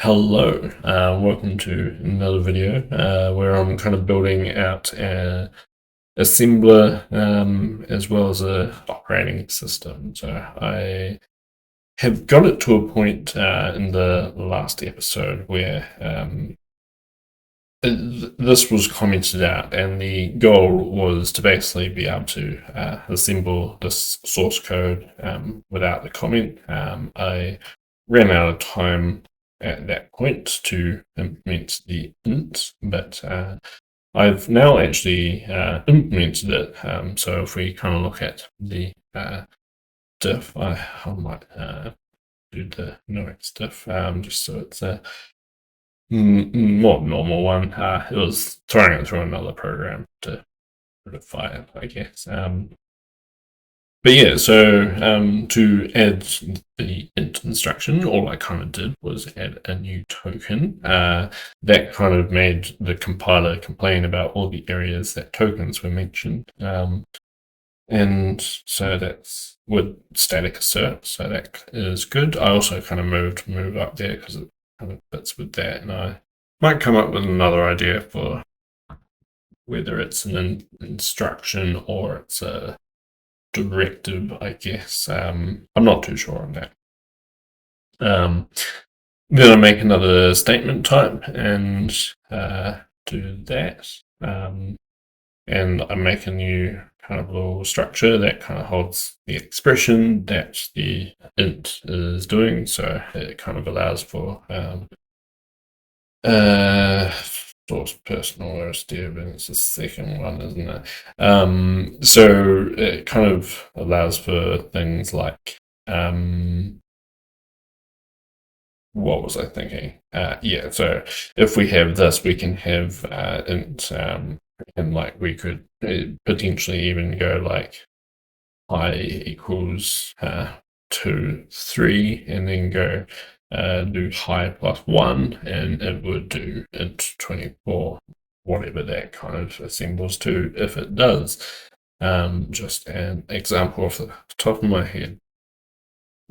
Hello, welcome to another video where I'm kind of building out a assembler as well as a operating system. So I have got it to a point in the last episode where this was commented out, and the goal was to basically be able to assemble this source code without the comment. I ran out of time at that point to implement the int, but I've now actually implemented it. So if we kind of look at the diff, I might do the nox diff just so it's a more normal one. It was throwing it through another program to modify it, I guess. But yeah, so to add the int instruction, all I kind of did was add a new token. That kind of made the compiler complain about all the areas that tokens were mentioned. And so that's with static assert, so that is good. I also kind of moved move up there because it kind of fits with that, and I might come up with another idea for whether it's an instruction or it's a directive, I guess. I'm not too sure on that. Then I make another statement type and do that. And I make a new kind of little structure that kind of holds the expression that the int is doing. So it kind of allows for source personal OSD, but it's the second one, isn't it? So it kind of allows for things like what was I thinking? Yeah, so if we have this, we can have int, and like we could potentially even go like I equals 2, 3, and then go do high plus 1, and it would do int 24, whatever that kind of assembles to if it does. Just an example off the top of my head.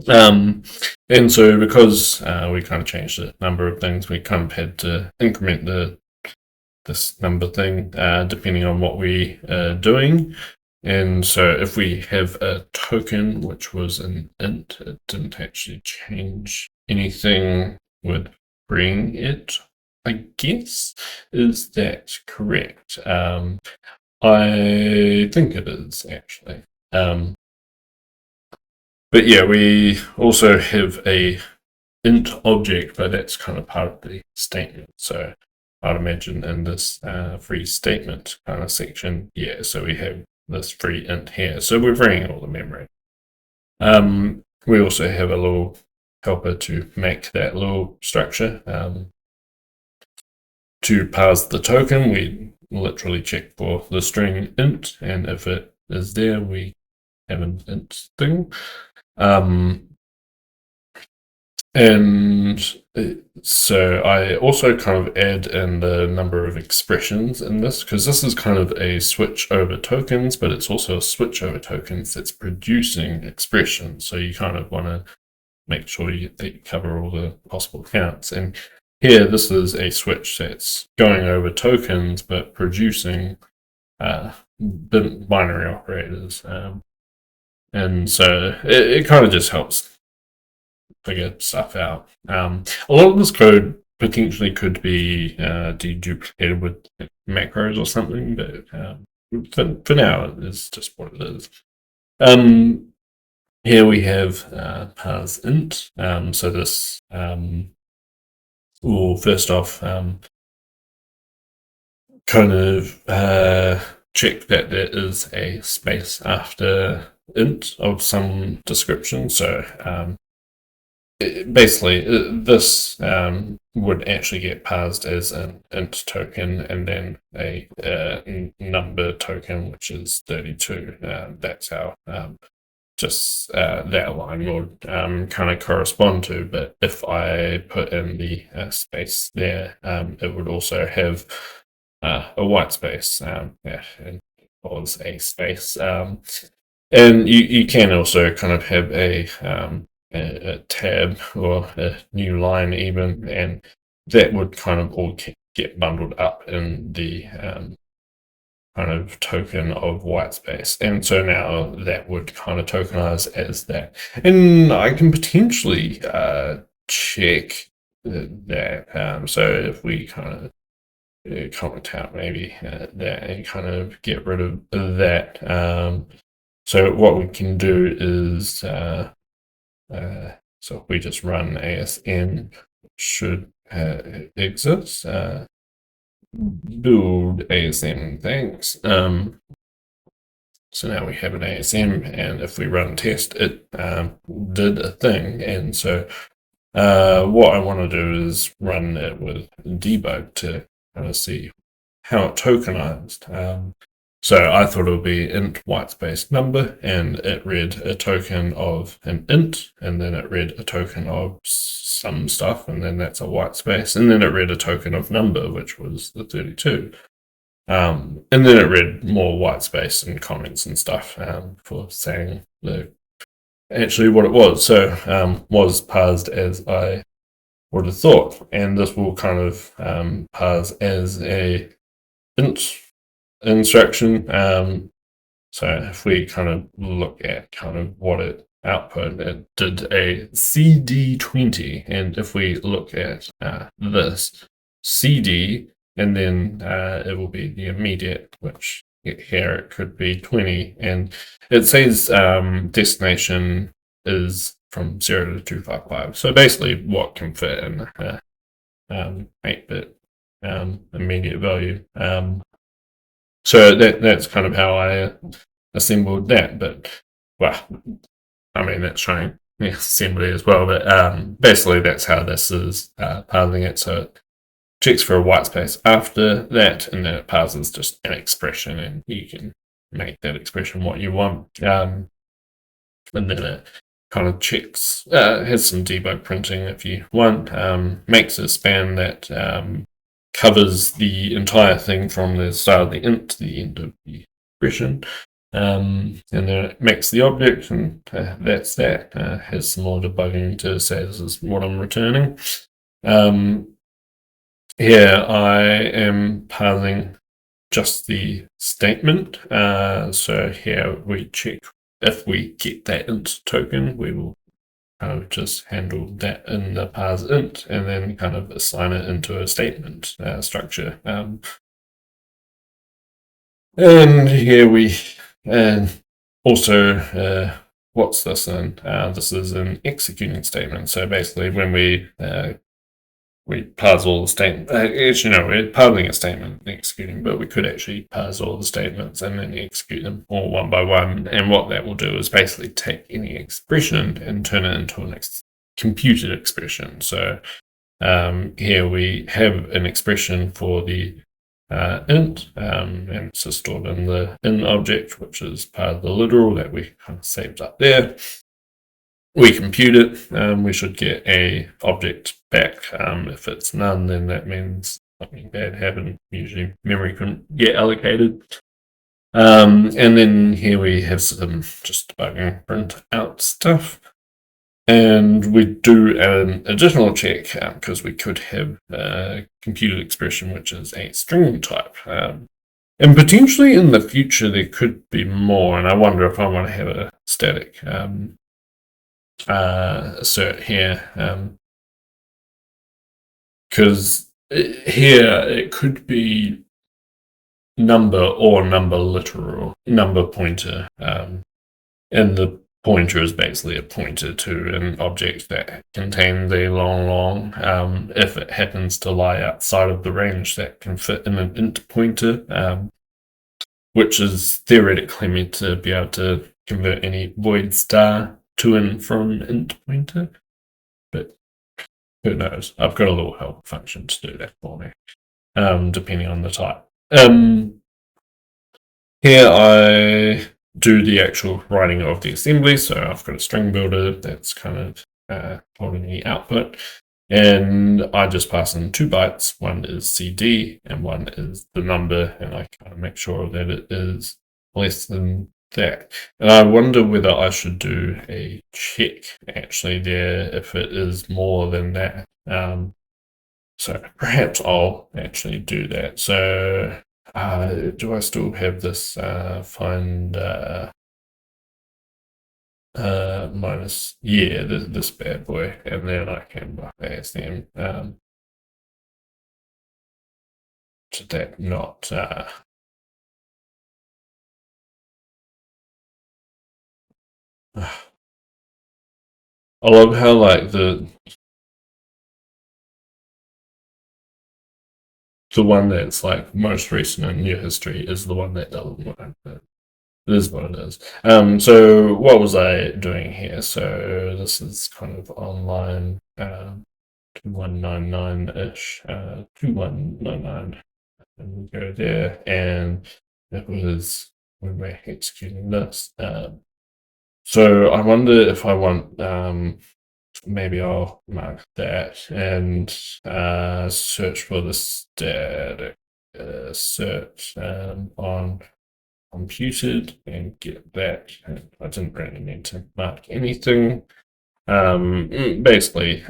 And so because we kind of changed the number of things, we kind of had to increment this number thing depending on what we are doing. And so if we have a token, which was an int, it didn't actually change anything with bring it, I guess. Is that correct? I think it is, actually. But yeah, we also have a int object, but that's kind of part of the statement. So I'd imagine in this free statement kind of section, yeah, so we have this free int here. So we're bringing all the memory. We also have a little helper to make that little structure. To parse the token, we literally check for the string int, and if it is there, we have an int thing. And so I also kind of add in the number of expressions in this, because this is kind of a switch over tokens, but it's also a switch over tokens that's producing expressions. So you kind of want to make sure that you cover all the possible counts. And here, this is a switch that's going over tokens, but producing binary operators. And so it kind of just helps figure stuff out. A lot of this code potentially could be deduplicated with macros or something, but for now, it's just what it is. Here we have parse int. So this will first off kind of check that there is a space after int of some description. So basically, this would actually get parsed as an int token and then a number token, which is 32. That's how just that line would kind of correspond to. But if I put in the space there, it would also have a white space and was a space. And you can also kind of have a a tab or a new line even, and that would kind of all get bundled up in the kind of token of whitespace. And so now that would kind of tokenize as that. And I can potentially check that. So if we kind of comment out maybe that and kind of get rid of that. So what we can do is, so if we just run ASM, should exist. Build ASM, thanks. So now we have an ASM, and if we run test, it did a thing. And so what I want to do is run it with debug to kind of see how it tokenized. So I thought it would be int whitespace number, and it read a token of an int, and then it read a token of some stuff, and then that's a whitespace, and then it read a token of number, which was the 32. And then it read more whitespace and comments and stuff for saying actually what it was. So was parsed as I would have thought, and this will kind of parse as a int instruction. So if we kind of look at kind of what it output, it did a CD20, and if we look at this CD, and then it will be the immediate, which here it could be 20, and it says destination is from 0 to 255. So basically what can fit in 8-bit immediate value. So that's kind of how I assembled that. But, well, I mean, that's showing assembly as well. But basically, that's how this is parsing it. So it checks for a whitespace after that, and then it parses just an expression, and you can make that expression what you want. And then it kind of checks, has some debug printing if you want, makes a span that covers the entire thing from the start of the int to the end of the expression. And then it makes the object, and that's that. Has some more debugging to say this is what I'm returning. Here I am parsing just the statement. So here we check if we get that int token, we will kind of just handle that in the parse int, and then kind of assign it into a statement structure. And here we, and also, what's this in? This is an executing statement. So basically, when we parse all the statements, actually no, we're parsing a statement and executing, but we could actually parse all the statements and then execute them all one by one. And what that will do is basically take any expression and turn it into a computed expression. So here we have an expression for the int, and it's stored in the in object, which is part of the literal that we kind of saved up there. We compute it, we should get a object back. If it's none, then that means something bad happened. Usually memory couldn't get allocated. And then here we have some just debugging print out stuff. And we do an additional check because we could have a computed expression which is a string type. And potentially in the future there could be more, and I wonder if I want to have a static assert here, because here it could be number or number literal, number pointer, and the pointer is basically a pointer to an object that contains a long, if it happens to lie outside of the range that can fit in an int pointer, which is theoretically meant to be able to convert any void star to and from int pointer, but who knows? I've got a little help function to do that for me, depending on the type. Here I do the actual writing of the assembly, so I've got a string builder that's kind of holding the output, and I just pass in 2 bytes. One is CD and one is the number, and I kind of make sure that it is less than that. And I wonder whether I should do a check actually there if it is more than that. So perhaps I'll actually do that. So do I still have this find minus, yeah, this bad boy, and then I can bypass them to that not I love how like the one that's like most recent in your history is the one that doesn't work. But it is what it is. So what was I doing here? So this is kind of online 2199-ish, 2199, and we go there, and it was when we're executing this. So I wonder if I want maybe I'll mark that and search for the static search on computed and get that. I didn't really need to mark anything. Basically,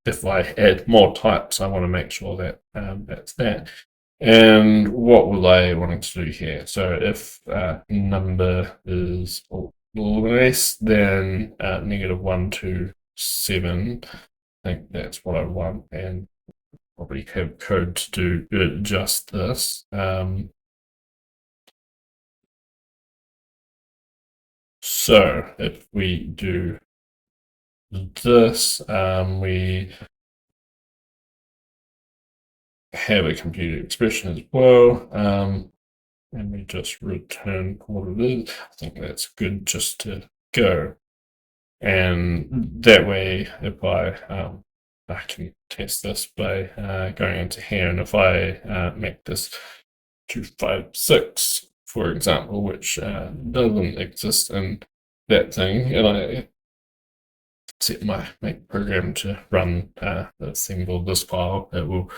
if I add more types, I want to make sure that that's that. And what was I wanting to do here? So if number is less than -127, I think that's what I want, and probably have code to do just this. So if we do this, we have a computed expression as well, and we just return what it is. I think that's good just to go, and that way, if I can test this by going into here, and if I make this 256, for example, which doesn't exist in that thing, and I set my make program to run the symbol this file, it will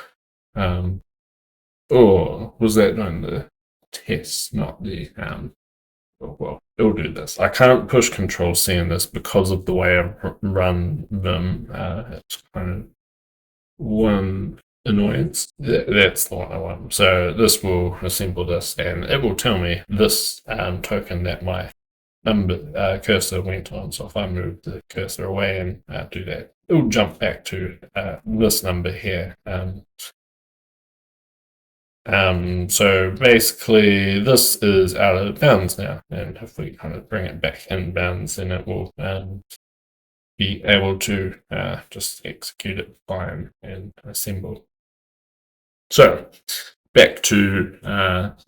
or was that doing the test, not the well, it'll do this. I can't push Control C in this because of the way I've run them. It's kind of one annoyance. That's the one I want. So this will assemble this, and it will tell me this token that my number cursor went on. So if I move the cursor away and do that, it will jump back to this number here. So basically, this is out of bounds now, and if we kind of bring it back in bounds, then it will be able to just execute it fine and assemble. So back to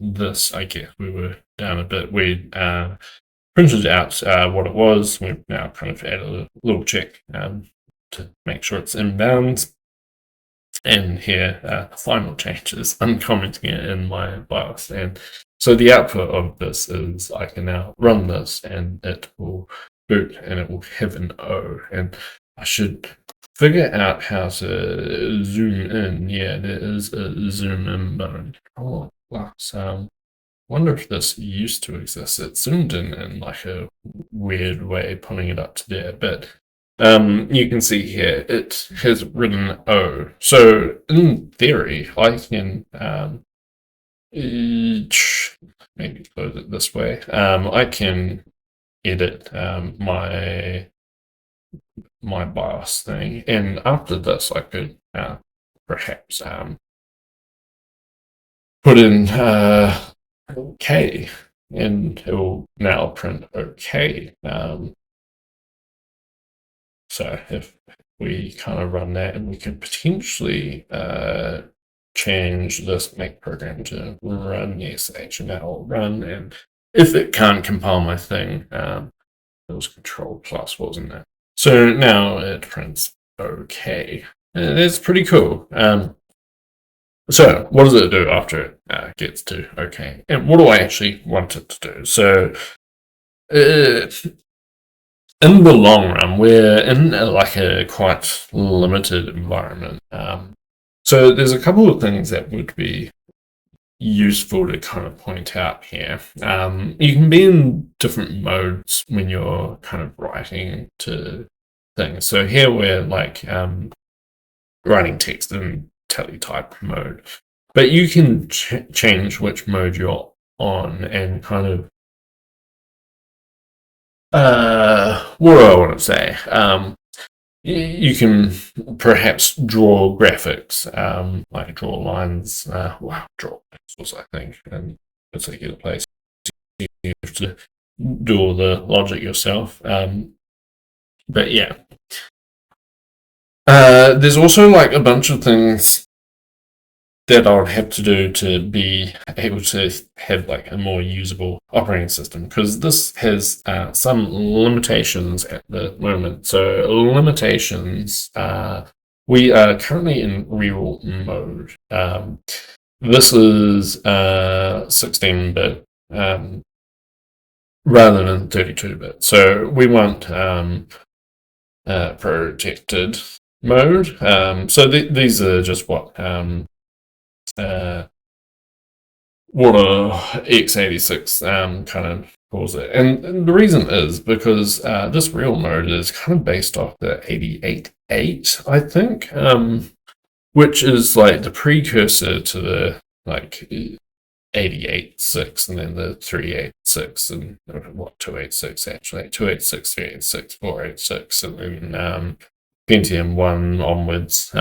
this, I guess we were down a bit. We printed out what it was. We've now kind of added a little check to make sure it's in bounds. And here, the final changes, I'm commenting it in my BIOS. And so the output of this is I can now run this and it will boot and it will have an O. And I should figure out how to zoom in. Yeah, there is a zoom in button. Oh, wonder if this used to exist. It zoomed in like a weird way, pulling it up to there. But you can see here it has written O. So in theory, I can maybe close it this way. I can edit my BIOS thing, and after this, I could perhaps put in OK, and it will now print OK. So if we kind of run that, and we can potentially change this make program to run, yes, HTML run, and if it can't compile my thing, it was Control Plus, wasn't it? So now it prints OK. And that's pretty cool. So what does it do after it gets to OK? And what do I actually want it to do? So in the long run, we're in like a quite limited environment. So there's a couple of things that would be useful to kind of point out here. You can be in different modes when you're kind of writing to things. So here we're like writing text in teletype mode, but you can change which mode you're on and kind of what do I want to say? You can perhaps draw graphics, like draw lines, draw pixels, I think, in particular place. You have to do all the logic yourself. But yeah. There's also like a bunch of things that I would have to do to be able to have like a more usable operating system, because this has some limitations at the moment. So limitations, we are currently in real mode. This is 16-bit rather than 32-bit. So we want protected mode. So these are just what a x86 kind of calls it. And the reason is because this real mode is kind of based off the 88.8, I think, which is like the precursor to the like 88.6 and then the 386 and 286 actually, 286, 386, 486, and then Pentium 1 onwards.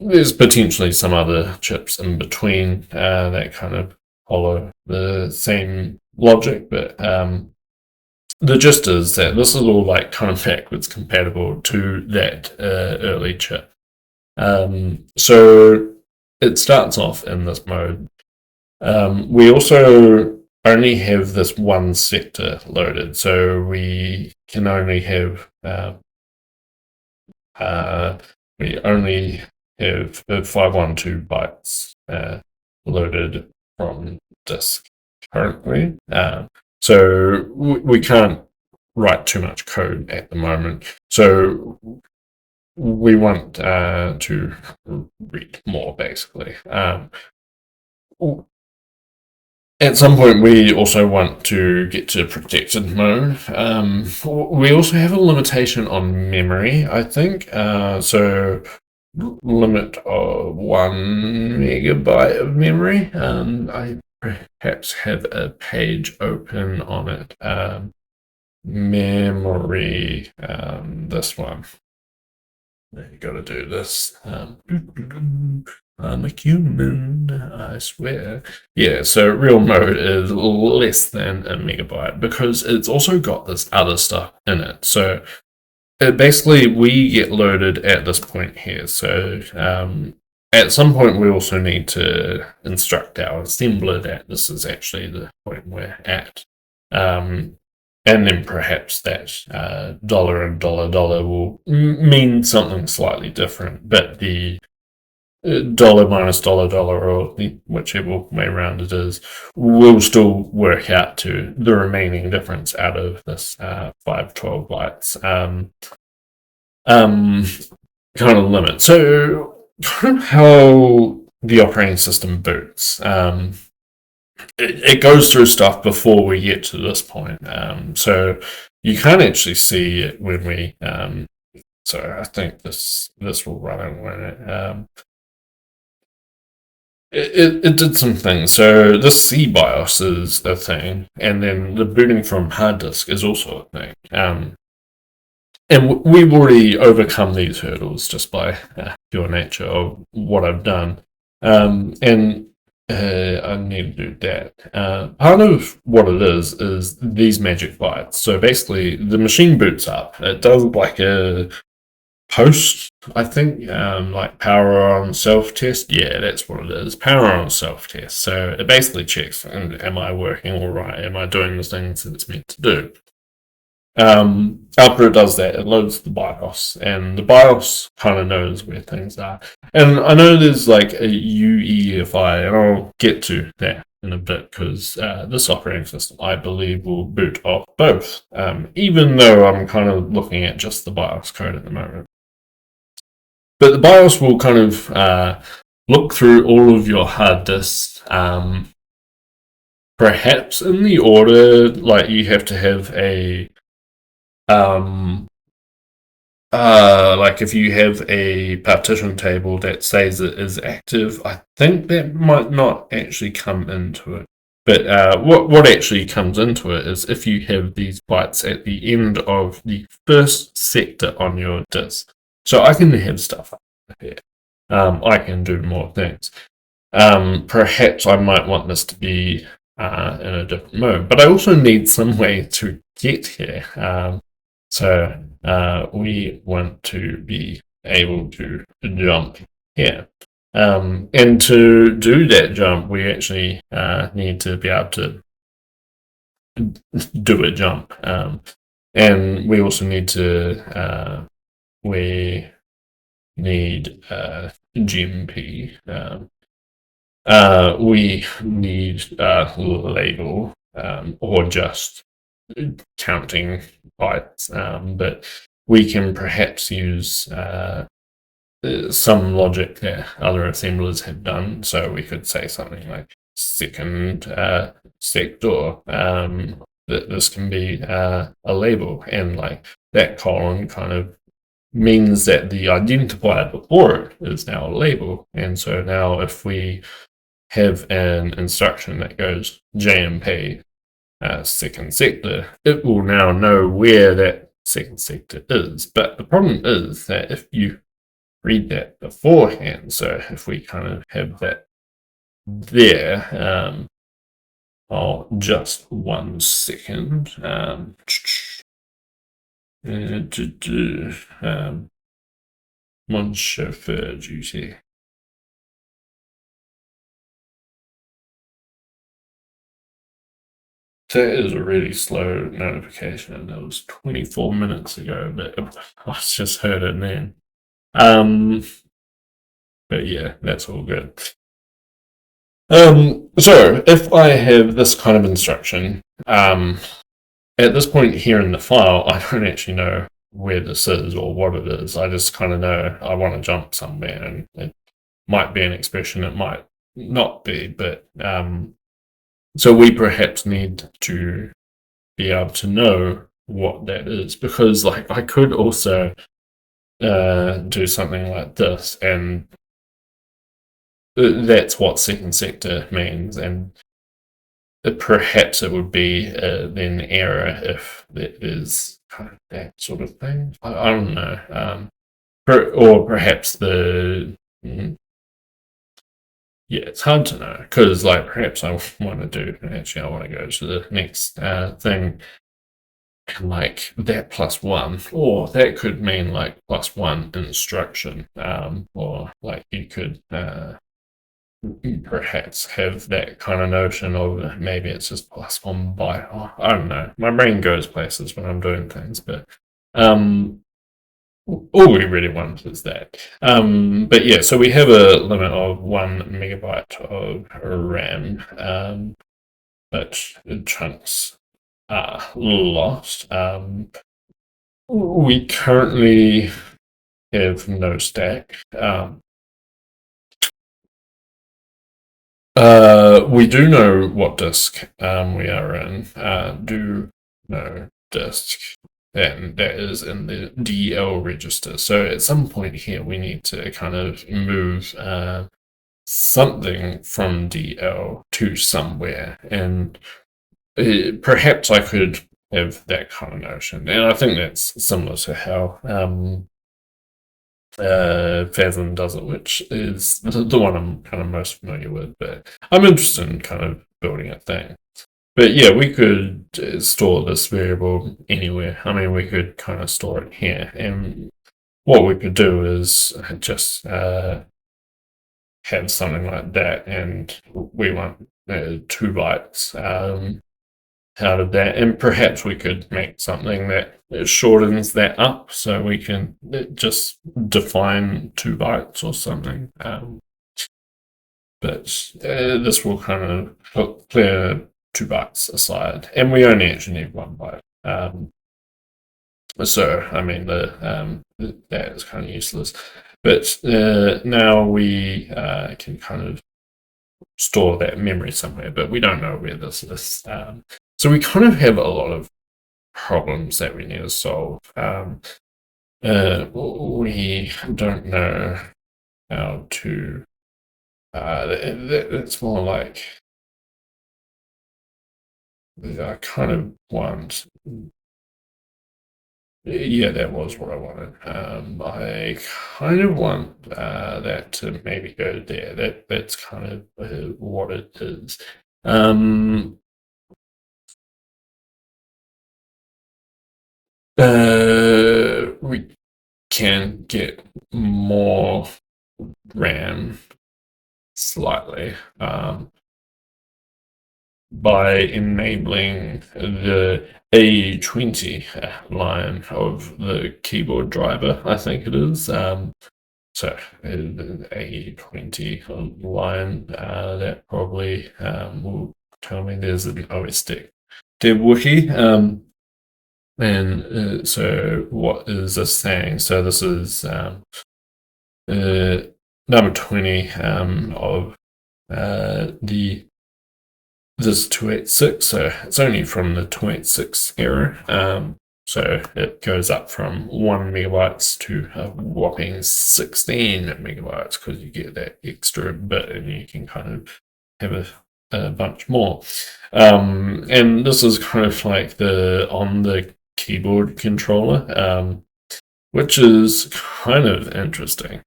There's potentially some other chips in between that kind of follow the same logic, but the gist is that this is all like kind of backwards compatible to that early chip. So it starts off in this mode. We also only have this one sector loaded, so we can only have we only have 512 bytes loaded from disk currently. So we can't write too much code at the moment. So we want to read more, basically. At some point, we also want to get to protected mode. We also have a limitation on memory, I think. So limit of 1 megabyte of memory. I perhaps have a page open on it. Memory, this one. You gotta do this. I'm a human, I swear. Yeah, so real mode is less than a megabyte because it's also got this other stuff in it. So basically, we get loaded at this point here. So at some point, we also need to instruct our assembler that this is actually the point we're at. And then perhaps that dollar and dollar will mean something slightly different, but the dollar minus dollar, or whichever way around it is, will still work out to the remaining difference out of this 512 bytes kind of limit. So kind of how the operating system boots. It goes through stuff before we get to this point. So you can't actually see it when we so I think this will run when it did some things. So the C-BIOS is a thing, and then the booting from hard disk is also a thing. And we've already overcome these hurdles just by pure nature of what I've done. And I need to do that. Part of what it is these magic bytes. So basically, the machine boots up. It does like a post, I think, like power on self-test. Yeah, that's what it is. Power on self-test. So it basically checks, am I working all right? Am I doing the things that it's meant to do? After it does that, it loads the BIOS, and the BIOS kind of knows where things are. And I know there's like a UEFI, and I'll get to that in a bit, because this operating system, I believe, will boot off both, even though I'm kind of looking at just the BIOS code at the moment. But the BIOS will kind of look through all of your hard disks Perhaps in the order, like you have to have a like if you have a partition table that says it is active, I think that might not actually come into it. But what actually comes into it is if you have these bytes at the end of the first sector on your disk. So I can have stuff up here. I can do more things. Perhaps I might want this to be in a different mode, but I also need some way to get here. So we want to be able to jump here. And to do that jump, we actually need to be able to do a jump. And we also need to, we need GMP. We need label or just counting bytes, but we can perhaps use some logic that other assemblers have done. So we could say something like second sector. That this can be a label, and like that colon kind of means that the identifier before it is now a label. And so now if we have an instruction that goes JMP second sector, it will now know where that second sector is. But the problem is that if you read that beforehand, so if we kind of have that there, oh, just 1 second. One chauffeur duty. That is a really slow notification, and that was 24 minutes ago, but I just heard it then. But yeah, that's all good. So if I have this kind of instruction, at this point here in the file, I don't actually know where this is or what it is. I just kind of know I want to jump somewhere, and it might be an expression, it might not be, but so we perhaps need to be able to know what that is, because like I could also do something like this, and that's what second sector means, and perhaps it would be then error if it is kind of that sort of thing. I don't know. Or perhaps the yeah, it's hard to know, because like perhaps I want to do, actually I want to go to the next thing, and like that +1, or that could mean like +1 instruction, or like you could perhaps have that kind of notion of maybe it's just +1 byte. Oh, I don't know. My brain goes places when I'm doing things, but all we really want is that. But yeah, so we have a limit of 1 megabyte of RAM, but chunks are lost. We currently have no stack. We do know what disk we are in. Do know disk, and that is in the DL register. So at some point here, we need to kind of move something from DL to somewhere, and perhaps I could have that kind of notion. And I think that's similar to how Phasm does it, which is the one I'm kind of most familiar with, but I'm interested in kind of building a thing. But yeah, we could store this variable anywhere. I mean, we could kind of store it here, and what we could do is just have something like that, and we want 2 bytes out of that, and perhaps we could make something that shortens that up, so we can just define 2 bytes or something. But this will kind of clear 2 bytes aside, and we only actually need 1 byte. So I mean, that is kind of useless. But now we can kind of store that memory somewhere, but we don't know where this is. So we kind of have a lot of problems that we need to solve. We don't know how to. It's more like I kind of want. Yeah, that was what I wanted. I kind of want that to maybe go there. That's kind of what it is. We can get more RAM slightly by enabling the A20 line of the keyboard driver, I think it is. So the A20 line that probably will tell me there's an OS dev wiki. And so what is this saying? So this is number 20 of the this 286, so it's only from the 286 era. So it goes up from 1 megabytes to a whopping 16 megabytes because you get that extra bit and you can kind of have a bunch more. And this is kind of like on the keyboard controller, which is kind of interesting.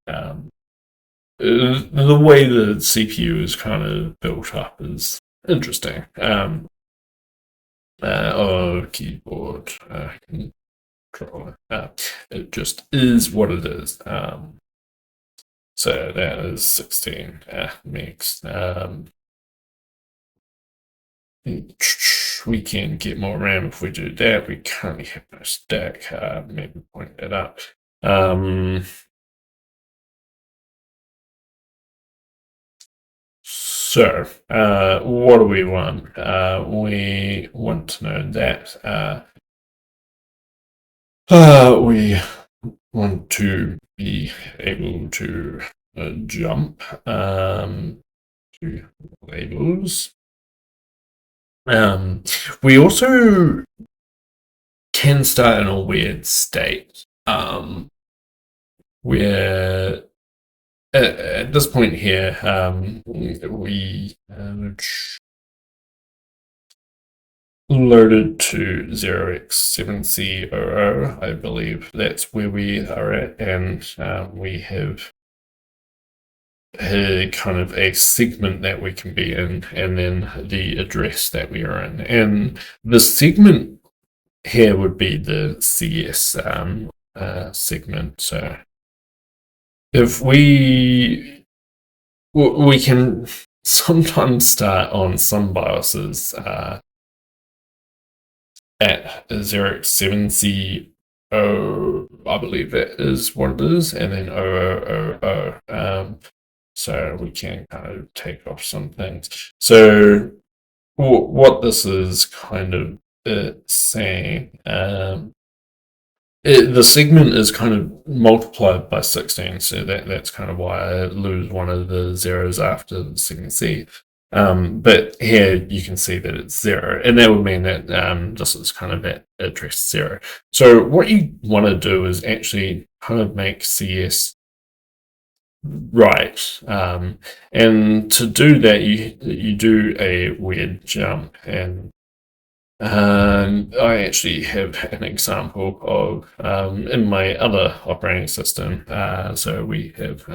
The way the CPU is kind of built up is interesting. Keyboard controller. It just is what it is. So that is 16 megs. We can get more RAM if we do that. We currently have no stack. Maybe point that up. So, what do we want? We want to know that we want to be able to jump to labels. We also can start in a weird state where at this point here, we loaded to 0x7C00. I believe that's where we are at, and we have kind of a segment that we can be in, and then the address that we are in. And the segment here would be the CS segment. So if we can sometimes start on some BIOSes at 0x7C0, I believe that is what it is, and then 0000. So we can kind of take off some things. So what this is kind of saying, the segment is kind of multiplied by 16, so that's kind of why I lose one of the zeros after the segment C. But here you can see that it's 0, and that would mean that this is kind of at address 0. So what you want to do is actually kind of make CS right, and to do that you do a weird jump, and I actually have an example of in my other operating system. So we have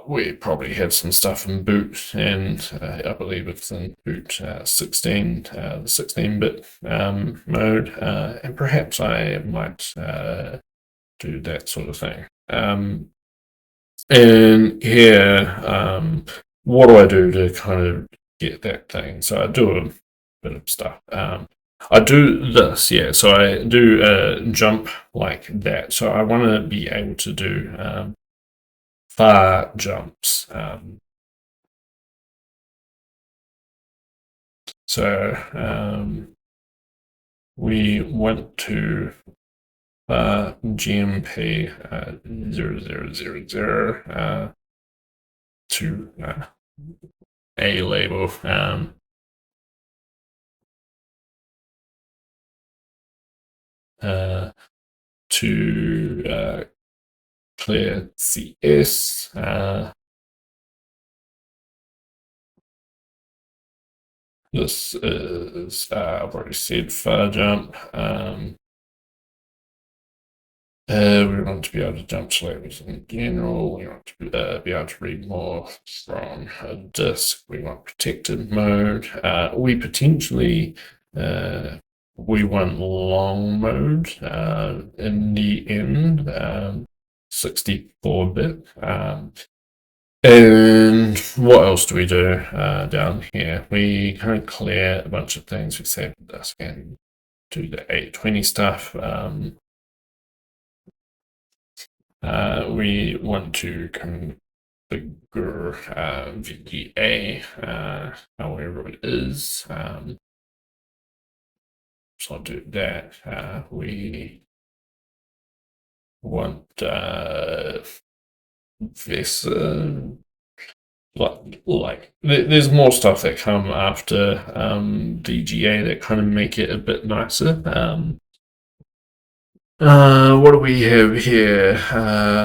we probably have some stuff in boot, and I believe it's in boot 16, the 16-bit mode, and perhaps I might do that sort of thing. And here, what do I do to kind of get that thing? So I do a bit of stuff. I do this, yeah. So I do a jump like that. So I want to be able to do far jumps. We went to GMP 0000. to a label. To clear CS. This is, I've already said far jump. We want to be able to jump to labels in general. We want to be able to read more from a disk. We want protected mode. We potentially we want long mode in the end, 64-bit. And what else do we do down here? We kind of clear a bunch of things. We save the disk and do the 820 stuff. We want to configure VGA however it is. So I'll do that. We want this like there's more stuff that come after VGA that kind of make it a bit nicer. What do we have here?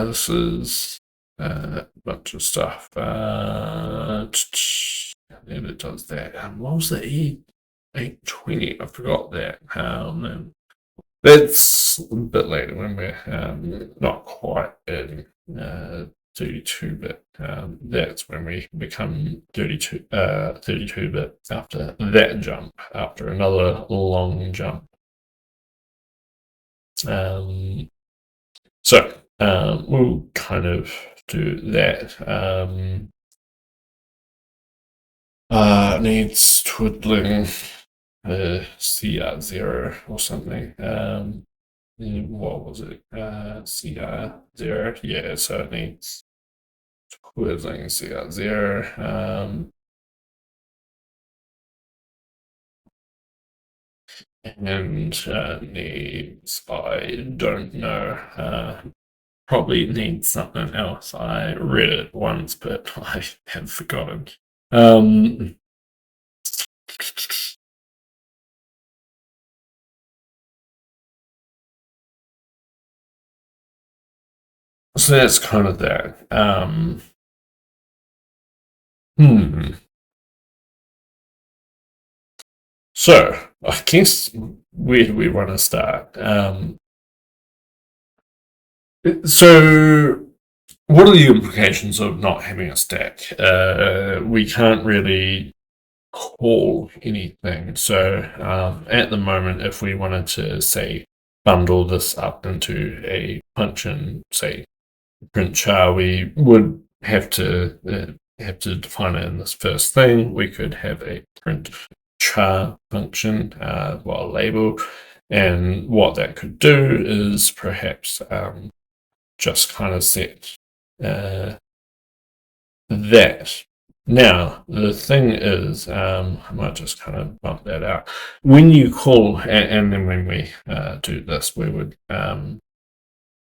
This is a bunch of stuff. And it does that. What was the E820? I forgot that. That's a bit later when we're not quite in 32-bit. That's when we become 32-bit after that jump, after another long jump. So we'll kind of do that. Needs twiddling CR0 or something. What was it? CR0. Yeah, so it needs twiddling CR0. And needs, I don't know, probably needs something else. I read it once, but I have forgotten. So that's kind of that. So I guess where do we want to start? So what are the implications of not having a stack? We can't really call anything. So at the moment, if we wanted to say bundle this up into a function, say print char, we would have to define it in this first thing. We could have a print char function, well, label, and what that could do is perhaps just kind of set that. Now, the thing is, I might just kind of bump that out. When you call, and then when we do this, we would,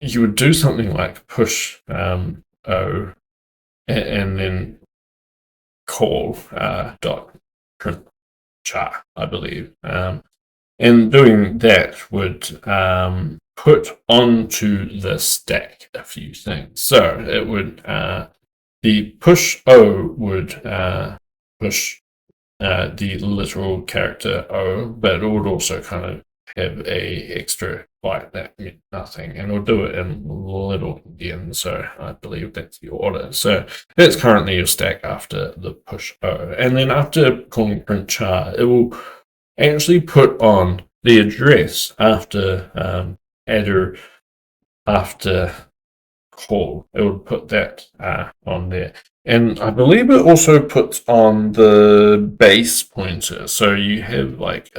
you would do something like push O and then call dot print char, I believe. And doing that would put onto the stack a few things. So it would, the push O would push the literal character O, but it would also kind of have a extra byte that meant nothing, and it'll do it in little again. So I believe that's the order. So that's currently your stack after the push O, and then after calling print char, it will actually put on the address after header after call. It would put that on there. And I believe it also puts on the base pointer. So you have like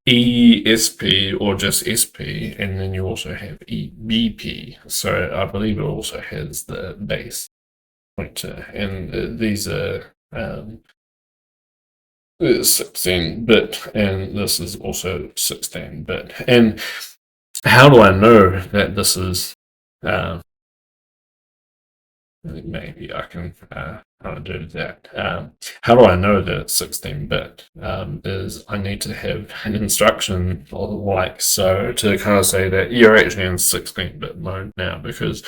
ESP or just SP, and then you also have EBP. So I believe it also has the base pointer. And these are 16-bit, and this is also 16-bit. And how do I know that this is maybe I can kind of do that. How do I know that it's 16-bit? Is I need to have an instruction like so to kind of say that you're actually in 16-bit mode now, because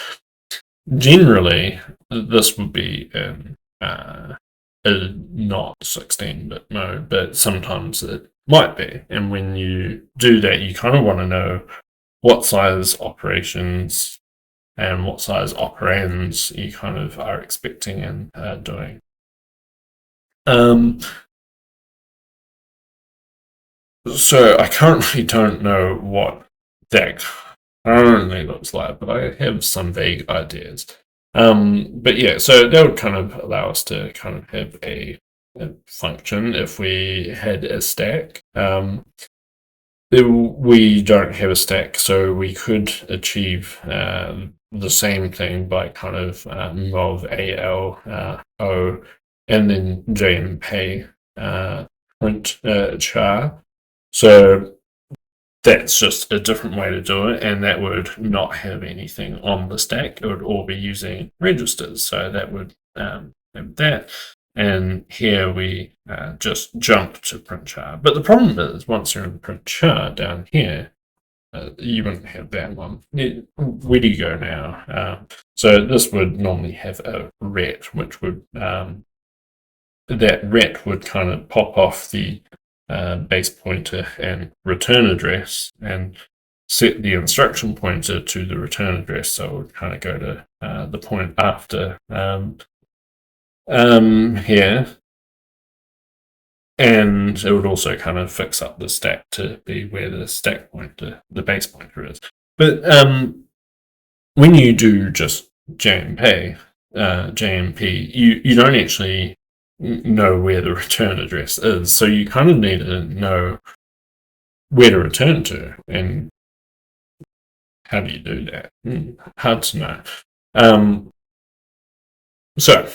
generally this would be in a not 16-bit mode, but sometimes it might be. And when you do that, you kind of want to know what size operations and what size operands you kind of are expecting and doing. So I currently don't know what that currently looks like, but I have some vague ideas. But yeah, so that would kind of allow us to kind of have a function if we had a stack. We don't have a stack, so we could achieve the same thing by kind of mov al o and then jmp print char. So that's just a different way to do it, and that would not have anything on the stack. It would all be using registers, so that would have that. And here we just jump to print char. But the problem is, once you're in print char down here, you wouldn't have that one. Where do you go now? So this would normally have a ret, which would that ret would kind of pop off the base pointer and return address and set the instruction pointer to the return address. So it would kind of go to the point after here. And it would also kind of fix up the stack to be where the stack pointer, the base pointer is. But when you do just JMP, you don't actually know where the return address is. So you kind of need to know where to return to. And how do you do that? Hard to know. So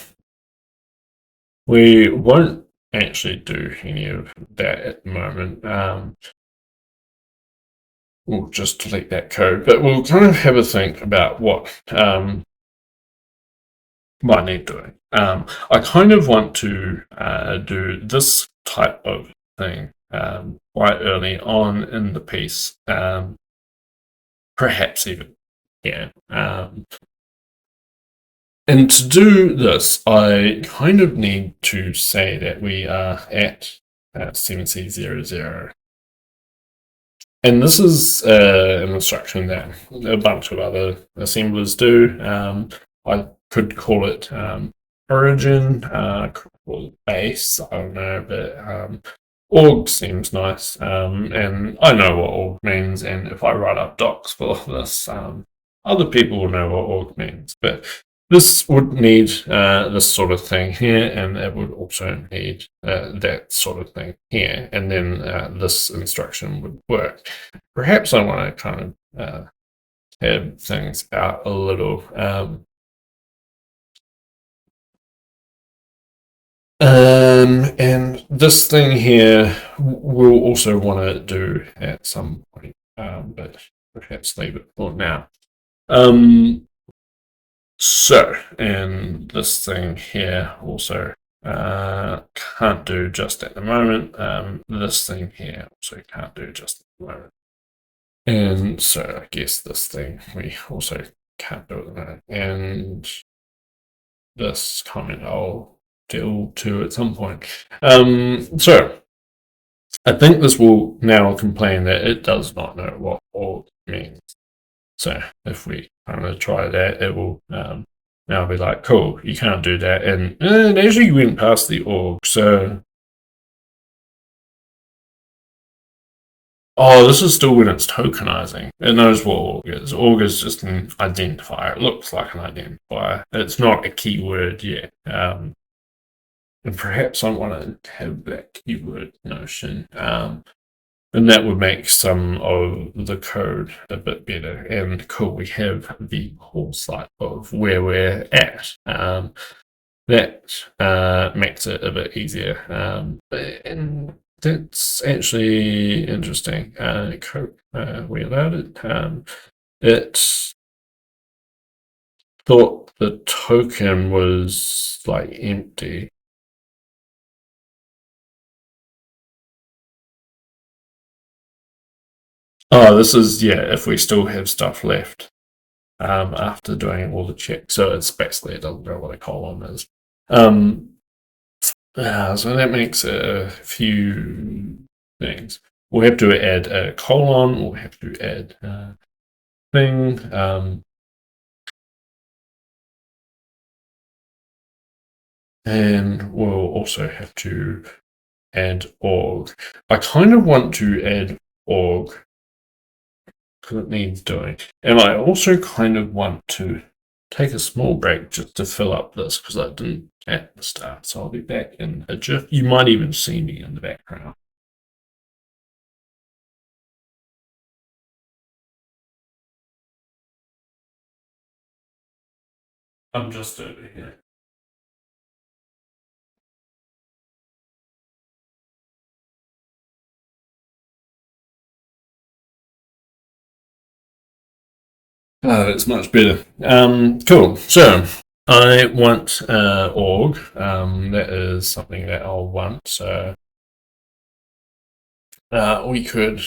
we won't actually do any of that at the moment. We'll just delete that code, but we'll kind of have a think about what might need doing. I kind of want to do this type of thing quite early on in the piece, perhaps even here. And to do this, I kind of need to say that we are at 7C00. And this is an instruction that a bunch of other assemblers do. I could call it origin, or base, I don't know, but org seems nice. And I know what org means, and if I write up docs for this, other people will know what org means. But this would need this sort of thing here, and it would also need that sort of thing here, and then this instruction would work. Perhaps I want to kind of have things out a little. And this thing here we'll also want to do at some point, but perhaps leave it for now. So, and this thing here also can't do just at the moment. This thing here also can't do just at the moment. And so I guess this thing we also can't do at the moment. And this comment I'll deal to at some point. So I think this will now complain that it does not know what org means. So if we kind of try that, it will now be like, cool, you can't do that. And it actually went past the org. So, this is still when it's tokenizing. It knows what org is. Org is just an identifier. It looks like an identifier. It's not a keyword yet. And perhaps I want to have that keyword notion. And that would make some of the code a bit better. And cool, we have the whole site of where we're at. That makes it a bit easier. And that's actually interesting. Code, we allowed it. It thought the token was like empty. Oh, this is, yeah, if we still have stuff left after doing all the checks. So it's basically, it doesn't know what a column is. So that makes a few things. We'll have to add a colon, we'll have to add a thing. And we'll also have to add org. I kind of want to add org because it needs doing. And I also kind of want to take a small break just to fill up this because I didn't at the start. So I'll be back in a jiff. You might even see me in the background. I'm just over here. Oh, that's much better. Cool. So I want org. That is something that I'll want. So we could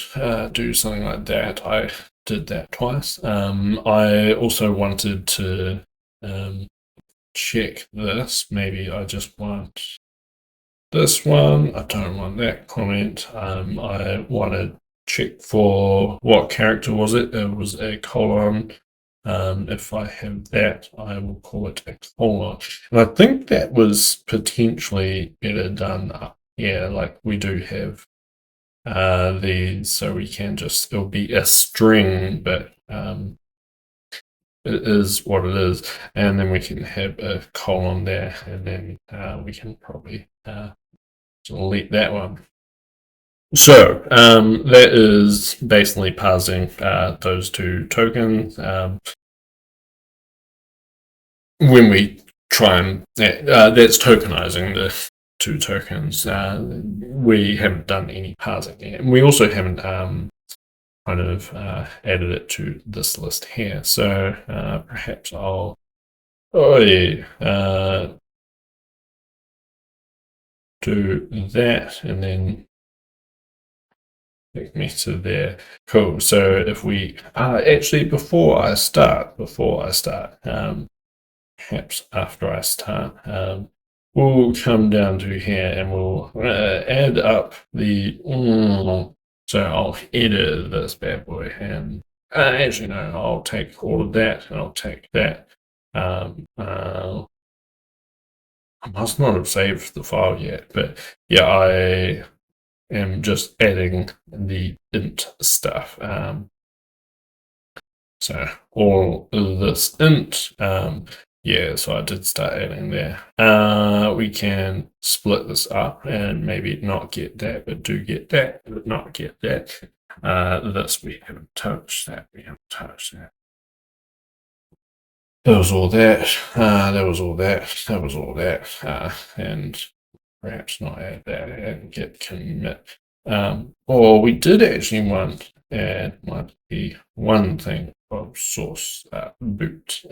do something like that. I did that twice. I also wanted to check this. Maybe I just want this one. I don't want that comment. I wanted check for what character was it? It was a colon. If I have that, I will call it a colon. And I think that was potentially better done up here, like we do have these, so we can just, it'll be a string, but it is what it is. And then we can have a colon there, and then we can probably delete that one. So that is basically parsing those two tokens. When we try and that's tokenizing the two tokens. We haven't done any parsing yet, and we also haven't kind of added it to this list here. So perhaps I'll do that, and then take me to there. Cool. So if we actually before I start, perhaps after I start, we'll come down to here and we'll add up the. So I'll edit this bad boy, and actually no, I'll take all of that and I'll take that. I must not have saved the file yet, but yeah, I am just adding the int stuff. So all of this int, yeah, so I did start adding there. We can split this up and maybe not get that, but do get that, but not get that. This we haven't touched, that we haven't touched that. That was all that, that was all that, that was all that, and perhaps not add that and get commit. Or we did actually want add one thing of source boot.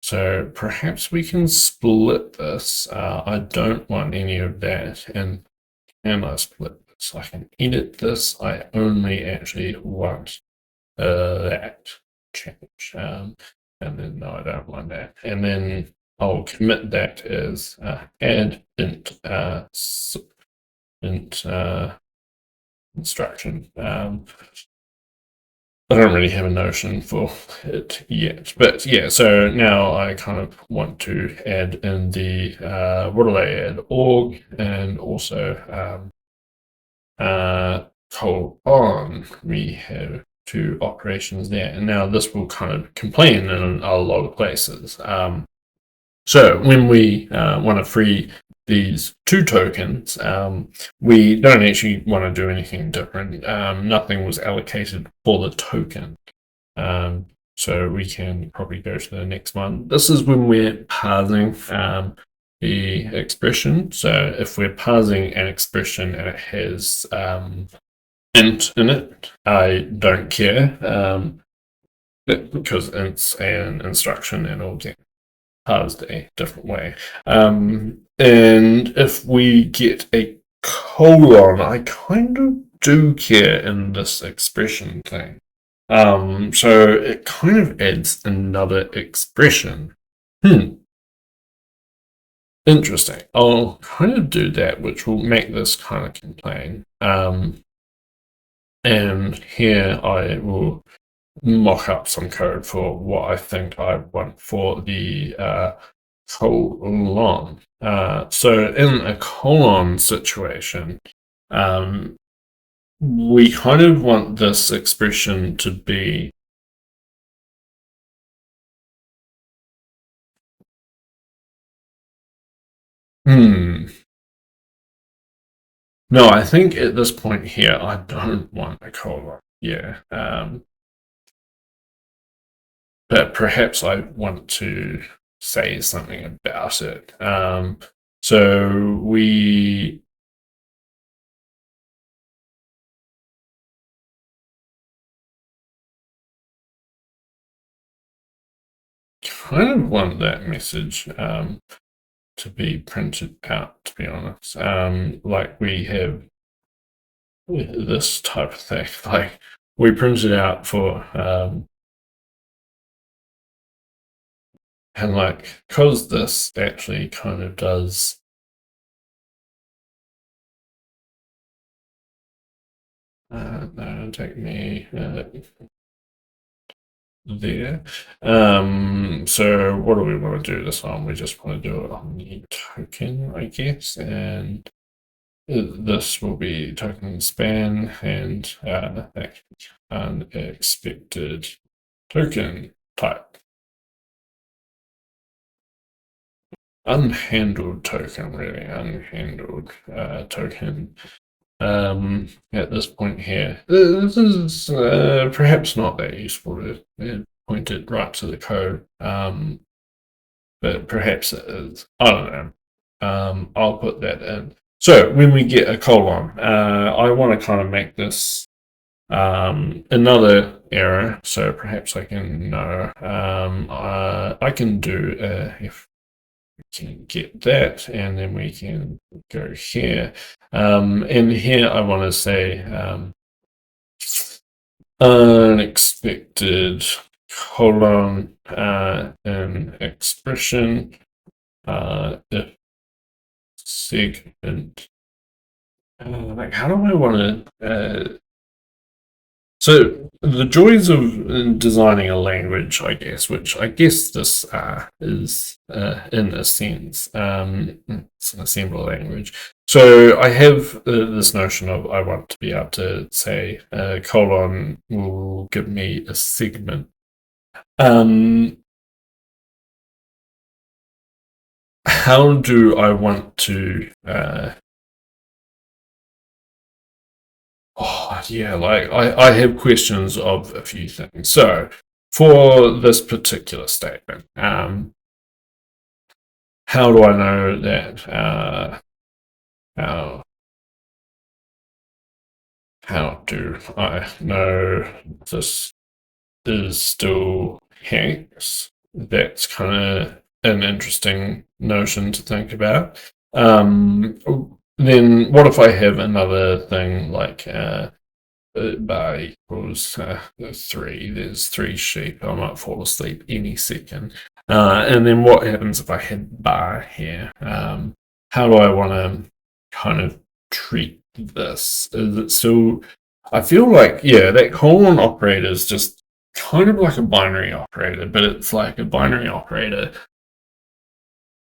So perhaps we can split this. I don't want any of that. And can I split this? I can edit this. I only actually want that change. And then no, I don't want that. And then I'll commit that as add int instruction. I don't really have a notion for it yet, but yeah, so now I kind of want to add in the, what do they add? Org, and also colon. We have two operations there, and now this will kind of complain in a lot of places. So when we want to free these two tokens, we don't actually want to do anything different. Nothing was allocated for the token. So we can probably go to the next one. This is when we're parsing the expression. So if we're parsing an expression and it has int in it, I don't care. because it's an instruction and it'll get parsed a different way. And if we get a colon, I kind of do care in this expression thing. So it kind of adds another expression. Interesting. I'll kind of do that, which will make this kind of contain. And here I will mock up some code for what I think I want for the colon. So in a colon situation, we kind of want this expression to be No, I think at this point here, I don't want a colon. Yeah. But perhaps I want to say something about it. So we kind of want that message to be printed out, to be honest. Like we have this type of thing. Like we printed out for and like because this actually kind of does no, take me there. So what do we want to do this on? We just want to do it on the token, I guess, and this will be token span and unexpected token type. Unhandled token, really, unhandled token. At this point here, this is perhaps not that useful to point it right to the code, but perhaps it is. I don't know. I'll put that in. So when we get a colon, I want to kind of make this another error. So perhaps I can I can do if we can get that, and then we can go here. And here I want to say unexpected colon an expression if segment. Like, how do I want to? So the joys of designing a language, I guess, which I guess this is in a sense, it's an assembly language. So I have this notion of I want to be able to say colon will give me a segment. How do I want to Oh, yeah, like I have questions of a few things. So for this particular statement, how do I know that how do I know this is still Hanks? That's kind of an interesting notion to think about. Then what if I have another thing like bar equals 3, there's 3 sheep, I might fall asleep any second. And then what happens if I had bar here? How do I want to kind of treat this? Is it still, I feel like, yeah, that colon operator is just kind of like a binary operator, but it's like a binary operator.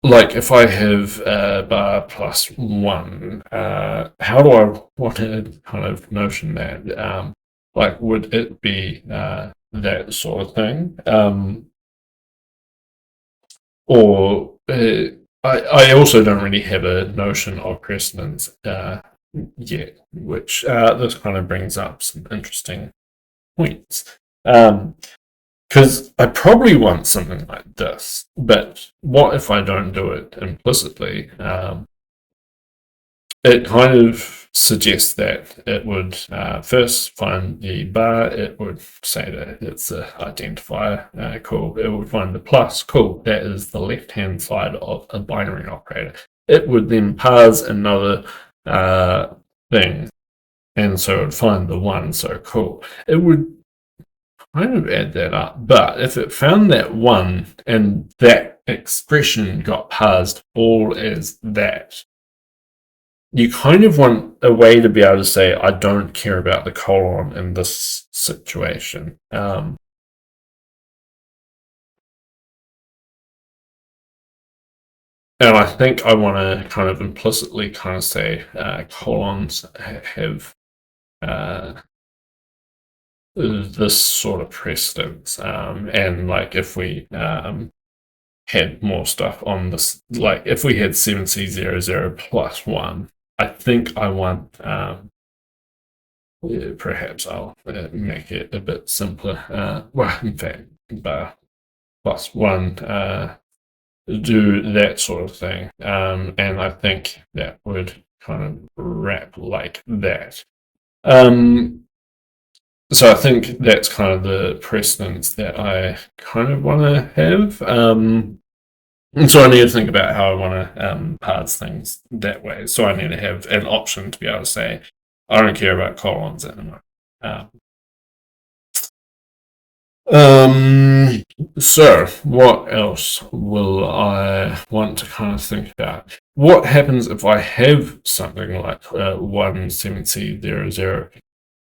Like if I have bar plus 1, how do I want to kind of notion that? Like, would it be that sort of thing? Or I also don't really have a notion of precedence yet, which this kind of brings up some interesting points. Because I probably want something like this, but what if I don't do it implicitly? it kind of suggests that it would first find the bar, it would say that it's the identifier, cool. It would find the plus, cool. That is the left-hand side of a binary operator. It would then parse another thing, and so it would find the 1, so cool. It would kind of add that up, but if it found that 1 and that expression got parsed all as that, you kind of want a way to be able to say, I don't care about the colon in this situation. And I think I want to kind of implicitly kind of say colons have this sort of precedence. And like if we had more stuff on this, like if we had 7C00 plus 1, I think I want, perhaps I'll make it a bit simpler. Well, in fact, bar plus 1, do that sort of thing. And I think that would kind of wrap like that. So I think that's kind of the precedence that I kind of want to have. And so I need to think about how I want to parse things that way. So I need to have an option to be able to say, I don't care about colons anymore. So what else will I want to kind of think about? What happens if I have something like 17C00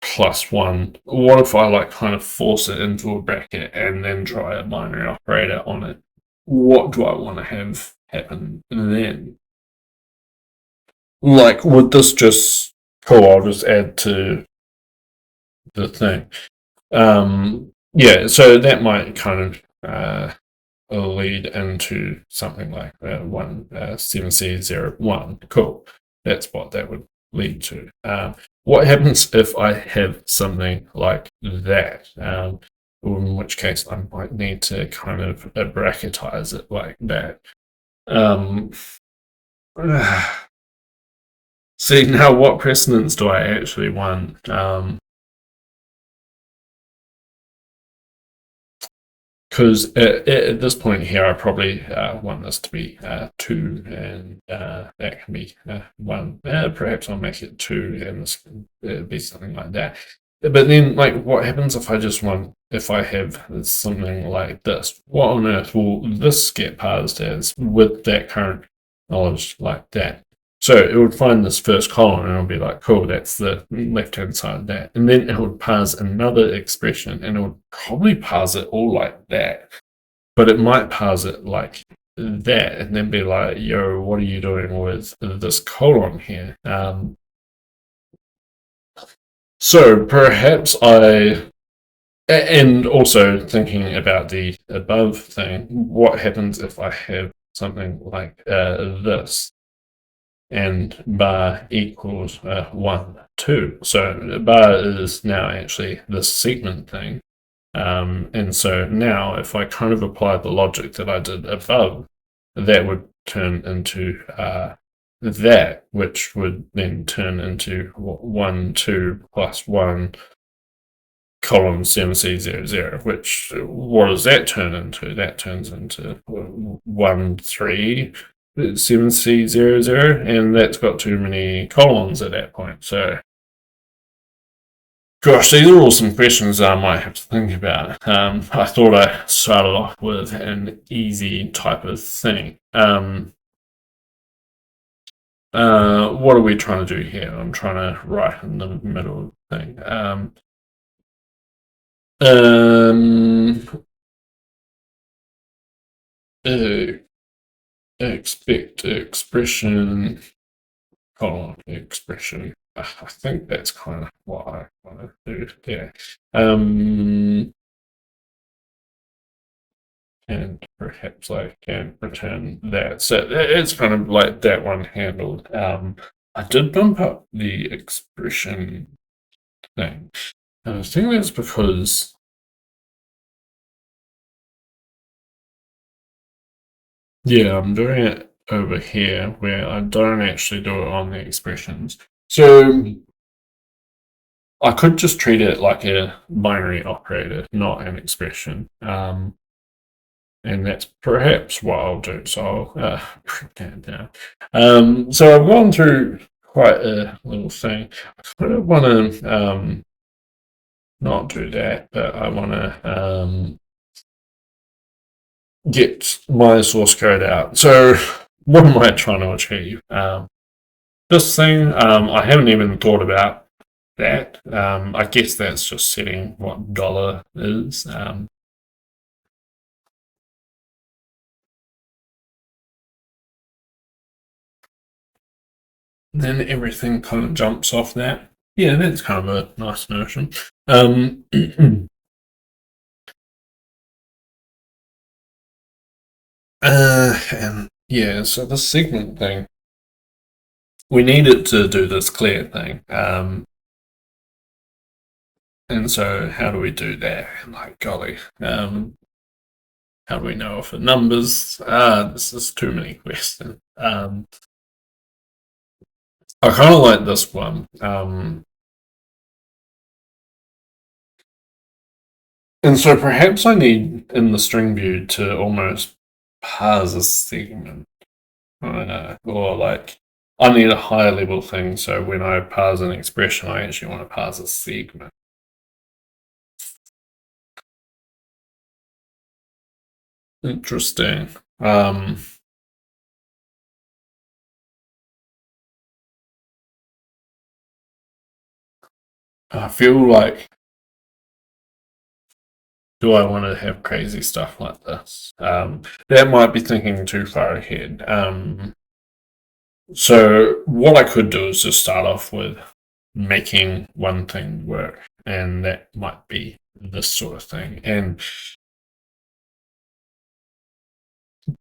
plus 1? What if I like kind of force it into a bracket and then try a binary operator on it? What do I want to have happen then? Like, would this just, cool, I'll just add to the thing. Yeah, so that might kind of lead into something like 7C01. Cool. That's what that would lead to. What happens if I have something like that? In which case I might need to kind of bracketize it like that. See, now what precedence do I actually want? Because at this point here, I probably want this to be 2, and that can be 1. Perhaps I'll make it 2, and this can be something like that. But then, like, what happens if if I have something like this? What on earth will this get parsed as with that current knowledge like that? So it would find this first column and it'll be like, cool, that's the left-hand side of that. And then it would parse another expression and it would probably parse it all like that. But it might parse it like that and then be like, yo, what are you doing with this colon here? So perhaps and also thinking about the above thing, what happens if I have something like this? And bar equals 1, 2. So bar is now actually this segment thing. And so now if I kind of apply the logic that I did above, that would turn into that, which would then turn into 1, 2 plus 1 column 7C00, which, what does that turn into? That turns into 1, 3, 7C00, and that's got too many columns at that point. So, gosh, these are all some questions I might have to think about. I thought I started off with an easy type of thing. What are we trying to do here? I'm trying to write in the middle thing. Expect expression, colon expression. I think that's kind of what I want to do there. And perhaps I can return that. So it's kind of like that one handled. I did bump up the expression thing. And I think that's because yeah, I'm doing it over here where I don't actually do it on the expressions. So I could just treat it like a binary operator, not an expression. And that's perhaps what I'll do. So I'll print that down. So I've gone through quite a little thing. I kind of want to not do that, but I want to get my source code out. So what am I trying to achieve? This thing, I haven't even thought about that. I guess that's just setting what dollar is. Then everything kind of jumps off that. Yeah, that's kind of a nice notion. And yeah, so the segment thing, we needed to do this clear thing. And so how do we do that? Like, golly, how do we know if it numbers? This is too many questions. I kind of like this one. And so perhaps I need in the string view to almost parse a segment. I don't know. Or like I need a higher level thing, so when I parse an expression, I actually want to parse a segment. Interesting. I feel like, do I want to have crazy stuff like this? That might be thinking too far ahead. So what I could do is just start off with making one thing work, and that might be this sort of thing, and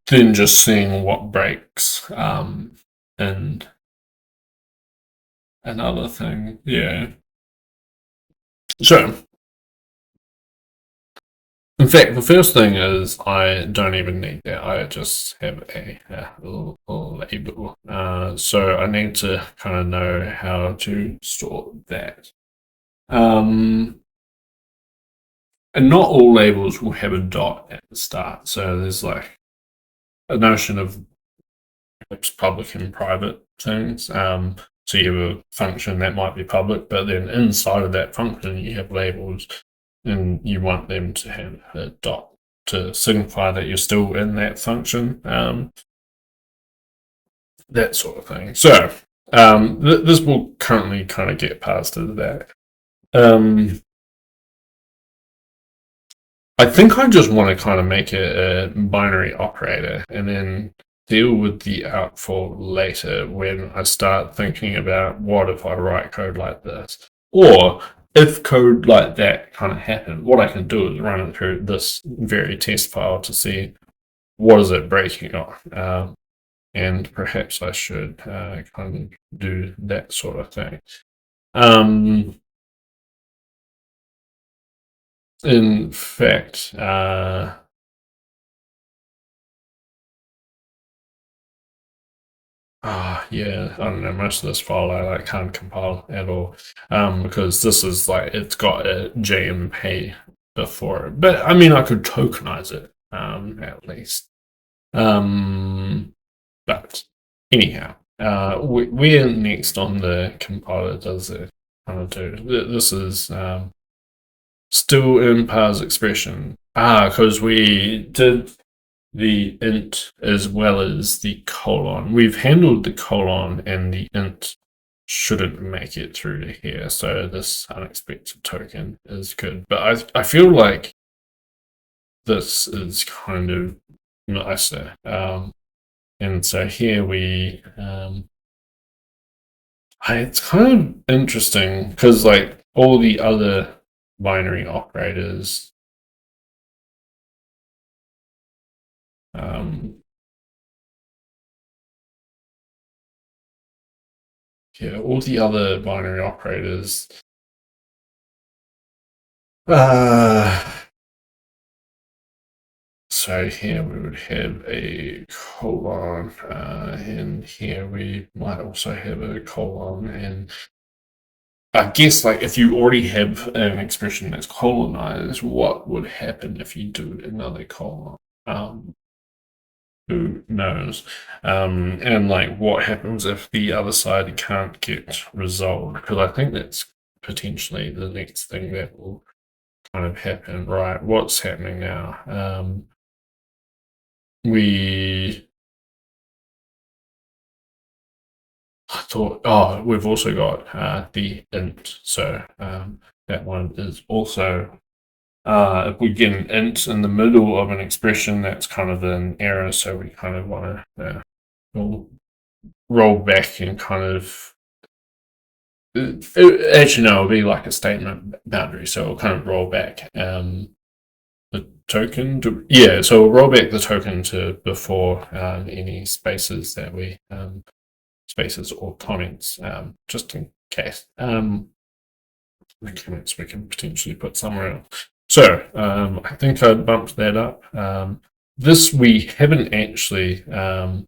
then just seeing what breaks. And another thing, yeah. So in fact, the first thing is I don't even need that. I just have a little label. So I need to kind of know how to store that. And not all labels will have a dot at the start. So there's like a notion of perhaps public and private things. So you have a function that might be public, but then inside of that function you have labels, and you want them to have a dot to signify that you're still in that function, that sort of thing. So this will currently kind of get passed to that. I think I just want to kind of make it a binary operator and then deal with the outfall later when I start thinking about what if I write code like this. Or if code like that kind of happened, what I can do is run it through this very test file to see what is it breaking on. And perhaps I should kind of do that sort of thing. In fact, yeah, I don't know. Most of this file I can't compile at all, because this is like it's got a JMP before it. But I mean, I could tokenize it, at least. But anyhow, we're next on the compiler does it kind of do. This is still in parse expression. Because we did the int as well as the colon. We've handled the colon, and the int shouldn't make it through to here. So this unexpected token is good. But I feel like this is kind of nicer. And so here we, it's kind of interesting because like all the other binary operators, yeah, all the other binary operators, so here we would have a colon, and here we might also have a colon. And I guess, like, if you already have an expression that's colonized, what would happen if you do another colon? Who knows? And like, what happens if the other side can't get resolved? Because I think that's potentially the next thing that will kind of happen. Right? What's happening now? I thought, oh, we've also got the int, so that one is also. If we get an int in the middle of an expression, that's kind of an error, so we kind of want to roll back and kind of. Actually, no, it'll be like a statement boundary, so it'll kind of roll back the token to, yeah, so we'll roll back the token to before any spaces that we spaces or comments, just in case. The comments we can potentially put somewhere else. So I think I bumped that up. This we haven't actually done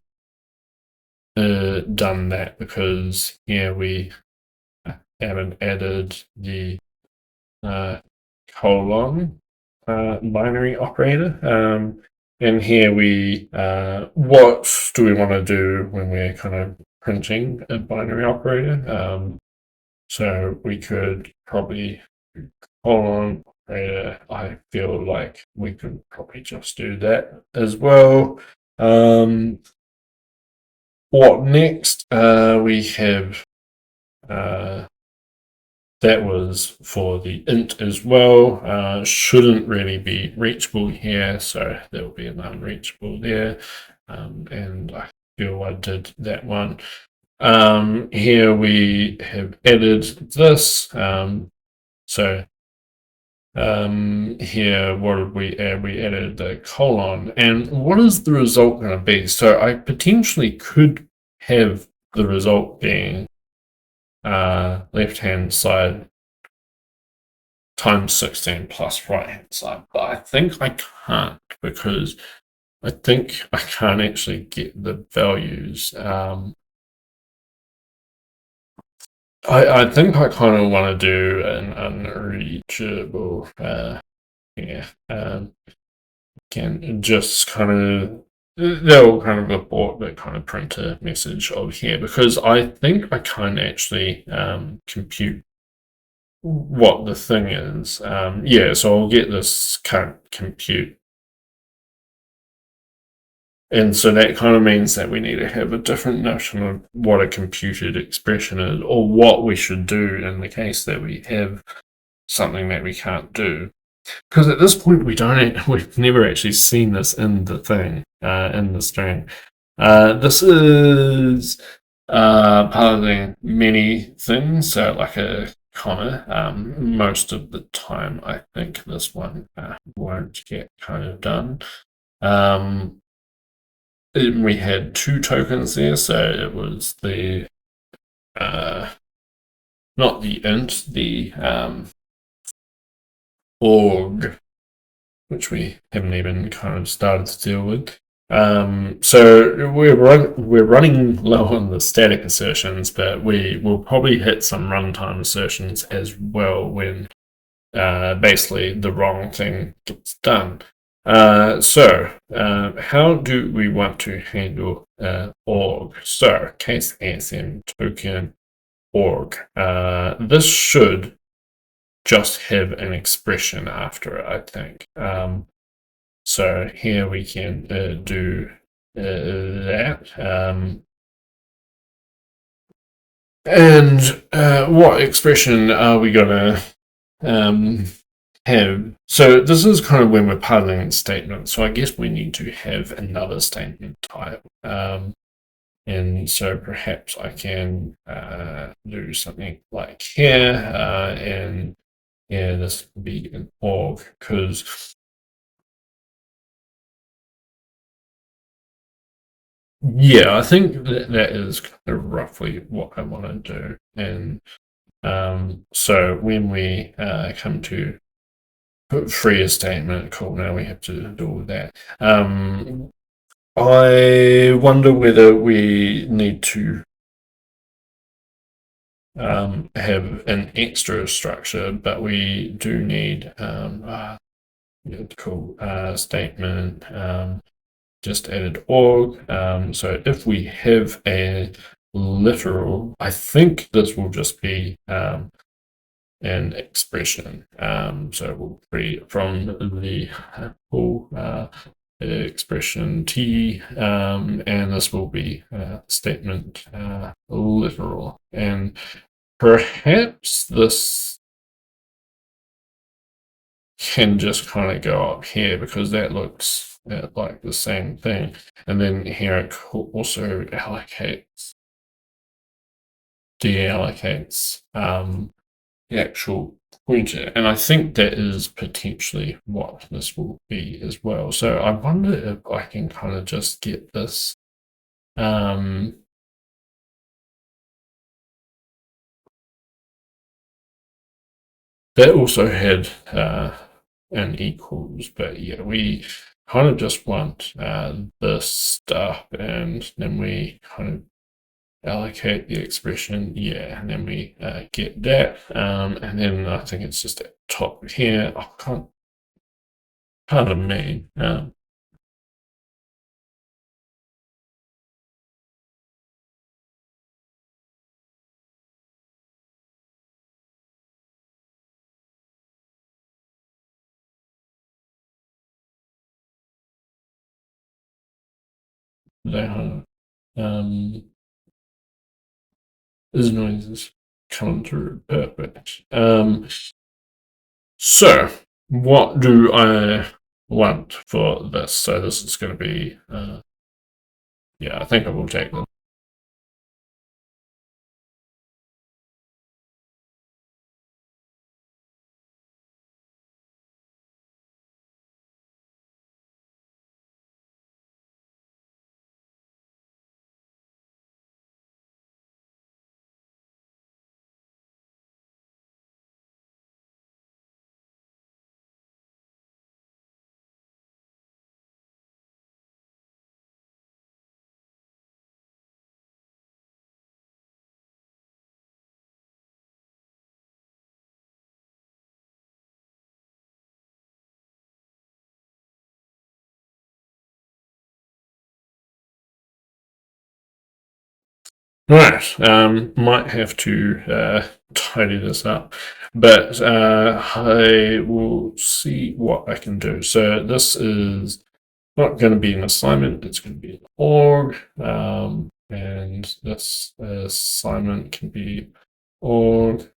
that because here we haven't added the colon binary operator. And here we, what do we want to do when we're kind of printing a binary operator? So we could probably colon operator. I feel like we could probably just do that as well. What next? We have that was for the int as well. Shouldn't really be reachable here, so there will be an unreachable there. And I feel I did that one. Here we have added this. So here, what did we add? We added the colon. And what is the result going to be? So I potentially could have the result being left-hand side times 16 plus right-hand side. But I think I can't because I think I can't actually get the values. I think I kind of want to do an unreachable, can just kind of, they'll kind of abort the kind of printer message over here because I think I can't actually compute what the thing is. Yeah, so I'll get this can't compute. And so that kind of means that we need to have a different notion of what a computed expression is, or what we should do in the case that we have something that we can't do. Because at this point we've never actually seen this in the thing, in the string. This is parting many things, so like a comma. Most of the time I think this one won't get kind of done. We had two tokens there, so it was the not the int, the org, which we haven't even kind of started to deal with. So we're running low on the static assertions, but we will probably hit some runtime assertions as well when basically the wrong thing gets done. So how do we want to handle org? So case ASM token org. This should just have an expression after it, I think. So here we can do that. And what expression are we going to have? So this is kind of when we're parting statements. So I guess we need to have another statement type. And so perhaps I can do something like here, and yeah, this would be an org, because yeah, I think that is kind of roughly what I want to do. And so when we come to put free a statement, cool, now we have to do all that. I wonder whether we need to have an extra structure, but we do need cool statement. Just added org. So if we have a literal, I think this will just be an expression. So we'll create from the pool expression T, and this will be statement literal. And perhaps this can just kind of go up here because that looks like the same thing. And then here it also deallocates the actual pointer. And I think that is potentially what this will be as well. So I wonder if I can kind of just get this that also had an equals, but yeah, we kind of just want this stuff, and then we kind of allocate the expression, yeah, and then we get that, and then I think it's just at top here. I can't, pardon me. That is noises coming through. Perfect. So what do I want for this? So this is going to be, yeah, I think I will take this. Right, might have to tidy this up, but I will see what I can do. So this is not going to be an assignment, it's going to be an org, and this assignment can be org.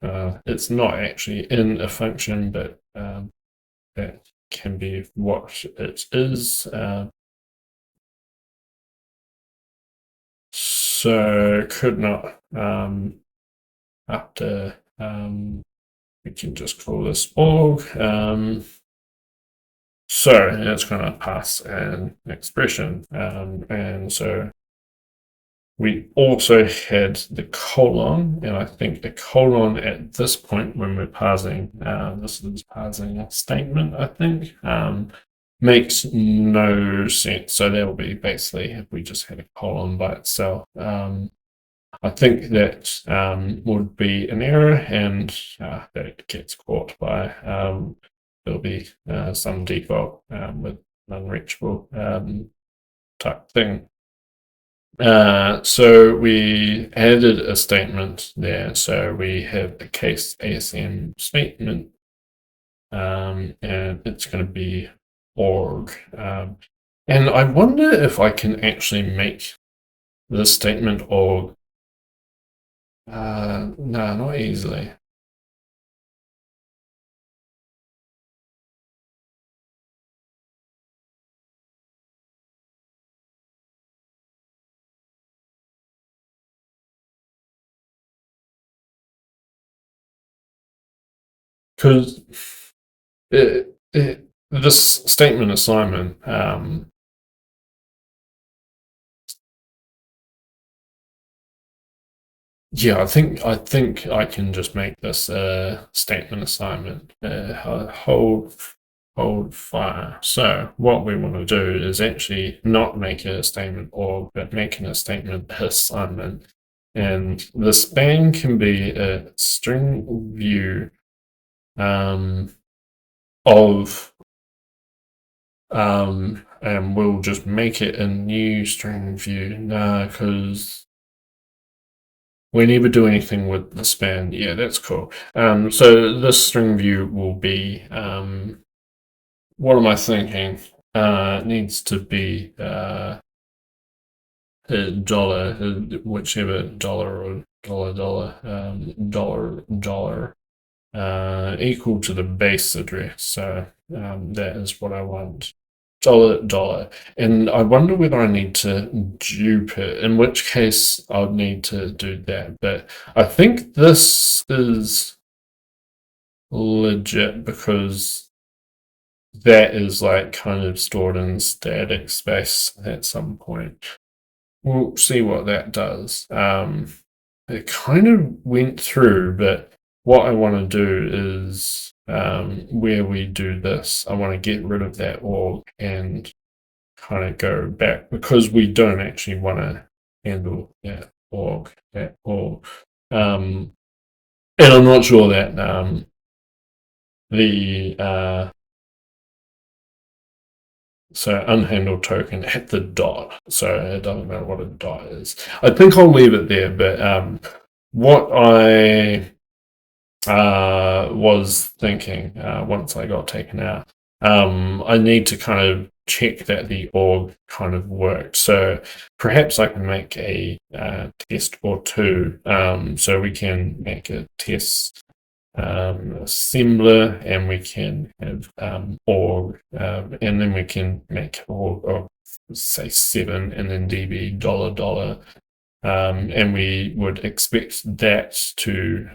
It's not actually in a function, but that can be what it is. So could not after we can just call this org. So it's going to pass an expression, and so we also had the colon, and I think the colon at this point when we're parsing, this is parsing a statement, I think, makes no sense. So that will be basically if we just had a colon by itself. I think that would be an error, and that gets caught by there'll be some default with unreachable type thing. So we added a statement there. So we have a case ASM statement, and it's going to be org. And I wonder if I can actually make this statement org. No, not easily. Because this statement assignment, yeah, I think I can just make this a statement assignment. Hold hold fire. So what we want to do is actually not make it a statement or, but making a statement assignment. And the span can be a string view of and we'll just make it a new string view now because we never do anything with the span. Yeah, that's cool. So this string view will be what am I thinking? It needs to be a dollar, whichever dollar or dollar equal to the base address. So that is what I want. Dollar. And I wonder whether I need to dupe it, in which case I'd need to do that. But I think this is legit because that is like kind of stored in static space at some point. We'll see what that does. It kind of went through, but what I want to do is where we do this, I want to get rid of that org and kind of go back because we don't actually want to handle that org at all. And I'm not sure that the so unhandled token at the dot. So it doesn't matter what a dot is. I think I'll leave it there, but what I was thinking once I got taken out, I need to kind of check that the org kind of worked. So perhaps I can make a test or two. So we can make a test assembler and we can have org and then we can make org of say 7 and then db $. And we would expect that to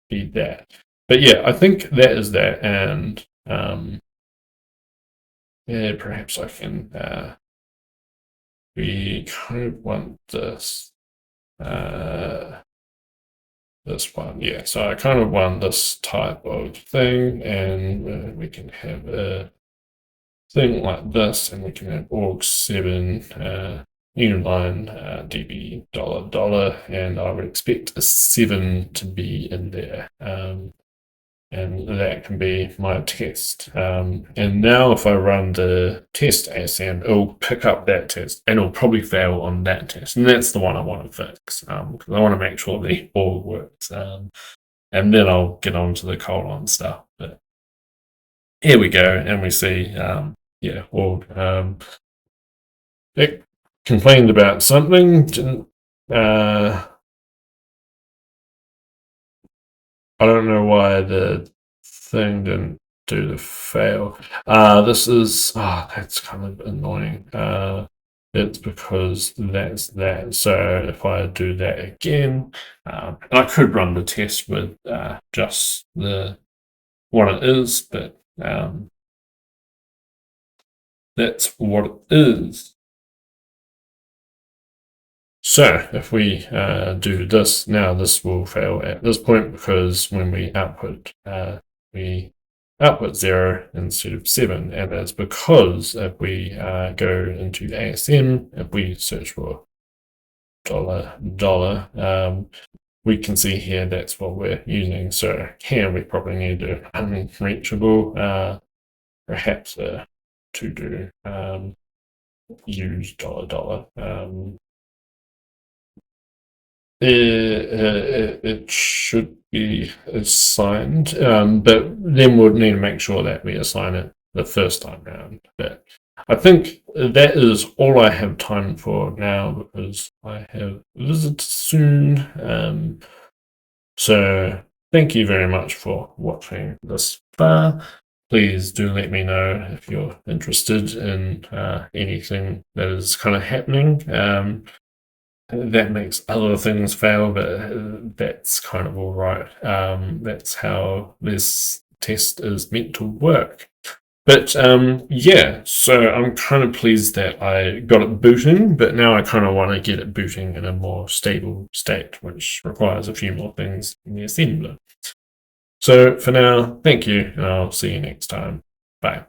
be that. But yeah, I think that is that. And yeah, perhaps I can we kind of want this this one, yeah. So I kind of want this type of thing, and we can have a thing like this, and we can have org7 new line db $, and I would expect a 7 to be in there. And that can be my test. And now if I run the test ASM, it'll pick up that test and it'll probably fail on that test. And that's the one I want to fix because I want to make sure the org works. And then I'll get on to the colon stuff. But here we go. And we see, yeah, org. It complained about something. Didn't, I don't know why the thing didn't do the fail. This is, that's kind of annoying. It's because that's that. So if I do that again, I could run the test with just the what it is, but that's what it is. So if we do this now, this will fail at this point because when we output 0 instead of 7, and that's because if we go into ASM, if we search for $, we can see here that's what we're using. So here we probably need to unreachable, perhaps to do use $. It should be assigned, but then we'll need to make sure that we assign it the first time round. But I think that is all I have time for now because I have visitors soon. So thank you very much for watching this far. Please do let me know if you're interested in anything that is kind of happening. That makes other things fail, but that's kind of all right. That's how this test is meant to work. But yeah, so I'm kind of pleased that I got it booting, but now I kind of want to get it booting in a more stable state, which requires a few more things in the assembler. So for now, thank you, and I'll see you next time. Bye.